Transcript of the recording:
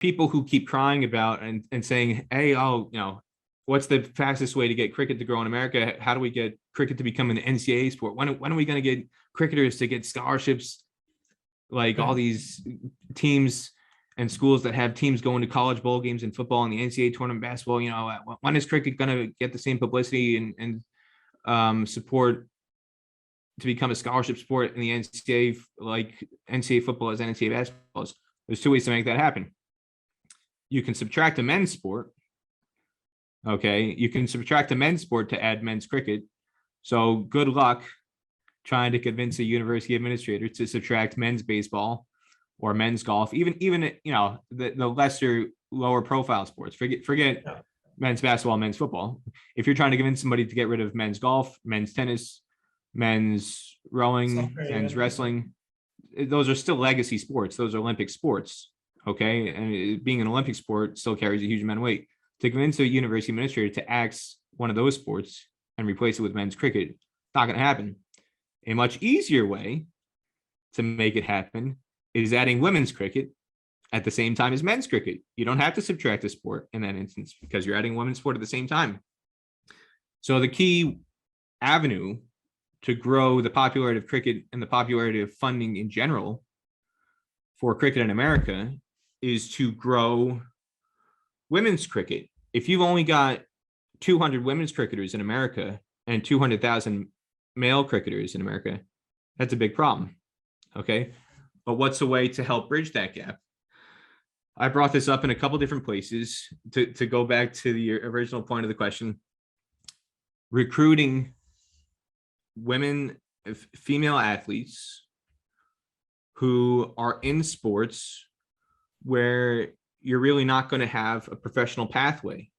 people who keep crying about and saying, hey, oh, what's the fastest way to get cricket to grow in America? How do we get cricket to become an NCAA sport? When are we going to get cricketers to get scholarships? Like all these teams and schools that have teams going to college bowl games in football and the NCAA tournament basketball, when is cricket going to get the same publicity and support to become a scholarship sport in the NCAA, like NCAA football as NCAA basketball is? There's two ways to make that happen. You can subtract a men's sport. Okay. You can subtract a men's sport to add men's cricket. So good luck trying to convince a university administrator to subtract men's baseball or men's golf, even the lesser, lower profile sports. Forget men's basketball, men's football. If you're trying to convince somebody to get rid of men's golf, men's tennis, men's rowing, men's wrestling, those are still legacy sports. Those are Olympic sports. Okay. And being an Olympic sport still carries a huge amount of weight. To convince a university administrator to axe one of those sports and replace it with men's cricket, not going to happen. A much easier way to make it happen is adding women's cricket at the same time as men's cricket. You don't have to subtract a sport in that instance because you're adding women's sport at the same time. So the key avenue to grow the popularity of cricket and the popularity of funding in general for cricket in America is to grow women's cricket. If you've only got 200 women's cricketers in America and 200,000 male cricketers in America, that's a big problem. Okay. But what's the way to help bridge that gap? I brought this up in a couple different places to go back to the original point of the question. Recruiting female athletes who are in sports where you're really not going to have a professional pathway.